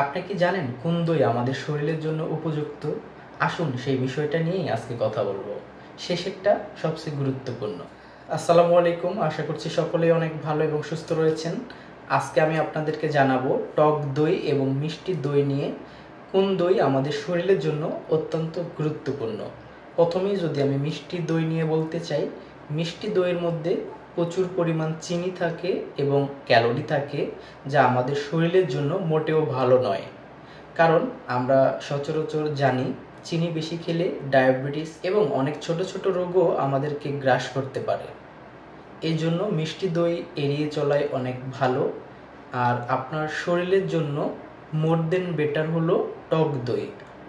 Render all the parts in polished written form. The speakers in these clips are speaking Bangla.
আপনি কি জানেন কোন দই আমাদের শরীরের জন্য উপযুক্ত? আসুন সেই বিষয়টা নিয়েই আজকে কথা বলবো। শেষেরটা সবচেয়ে গুরুত্বপূর্ণ। আসসালামু আলাইকুম, আশা করছি সকলেই অনেক ভালো এবং সুস্থ রয়েছেন। আজকে আমি আপনাদেরকে জানাবো টক দই এবং মিষ্টি দই নিয়ে কোন দই আমাদের শরীরের জন্য অত্যন্ত গুরুত্বপূর্ণ। প্রথমেই যদি আমি মিষ্টি দই নিয়ে বলতে চাই, মিষ্টি দইয়ের মধ্যে প্রচুর পরিমাণ চিনি থাকে এবং ক্যালোরি থাকে, যা আমাদের শরীরের জন্য মোটেও ভালো নয়। কারণ আমরা সচরাচর জানি চিনি বেশি খেলে ডায়াবেটিস এবং অনেক ছোট ছোট রোগও আমাদেরকে গ্রাস করতে পারে। এই জন্য মিষ্টি দই এড়িয়ে চলাই অনেক ভালো। আর আপনার শরীরের জন্য মোর দেন বেটার হলো টক দই।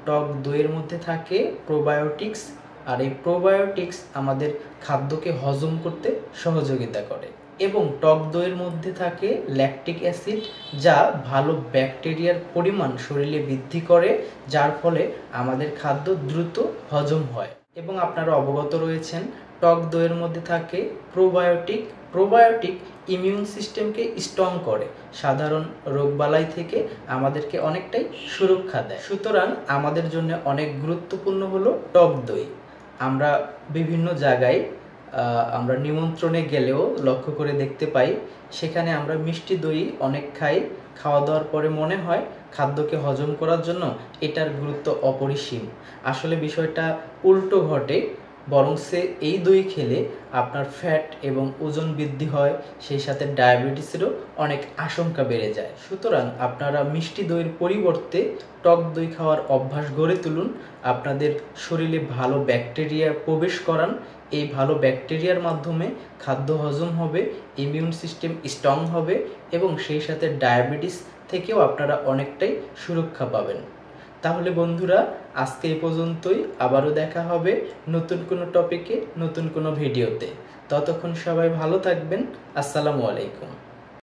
টক দইয়ের মধ্যে থাকে প্রোবায়োটিক্স, আর এই প্রোবায়োটিক্স আমাদের খাদ্যকে হজম করতে সহযোগিতা করে। এবং টক দইয়ের মধ্যে থাকে ল্যাকটিক অ্যাসিড, যা ভালো ব্যাকটেরিয়ার পরিমাণ শরীরে বৃদ্ধি করে, যার ফলে আমাদের খাদ্য দ্রুত হজম হয়। এবং আপনারা অবগত রয়েছেন টক দইয়ের মধ্যে থাকে প্রোবায়োটিক। প্রোবায়োটিক ইমিউন সিস্টেমকে স্ট্রং করে, সাধারণ রোগবালাই থেকে আমাদেরকে অনেকটাই সুরক্ষা দেয়। সুতরাং আমাদের জন্য অনেক গুরুত্বপূর্ণ হলো টক দই। আমরা বিভিন্ন জায়গায় আমরা নিমন্ত্রণে গেলেও লক্ষ্য করে দেখতে পাই, সেখানে আমরা মিষ্টি দই অনেক খাই। খাওয়া দাওয়ার পরে মনে হয় খাদ্যকে হজম করার জন্য এটার গুরুত্ব অপরিসীম। আসলে বিষয়টা উল্টো ঘটে, বরং এই দই খেলে আপনার ফ্যাট এবং ওজন বৃদ্ধি হয়, সেই সাথে ডায়াবেটিসেরও অনেক আশঙ্কা বেড়ে যায়। সুতরাং আপনারা মিষ্টি দইয়ের পরিবর্তে টক দই খাওয়ার অভ্যাস গড়ে তুলুন। আপনাদের শরীরে ভালো ব্যাকটেরিয়া প্রবেশ করান। এই ভালো ব্যাকটেরিয়ার মাধ্যমে খাদ্য হজম হবে, ইমিউন সিস্টেম স্ট্রং হবে এবং সেই সাথে ডায়াবেটিস থেকেও আপনারা অনেকটাই সুরক্ষা পাবেন। তাহলে বন্ধুরা, আজকে এই পর্যন্তই। আবারও দেখা হবে নতুন কোনো টপিকে, নতুন কোনো ভিডিওতে। ততক্ষণ সবাই ভালো থাকবেন। আসসালামু আলাইকুম।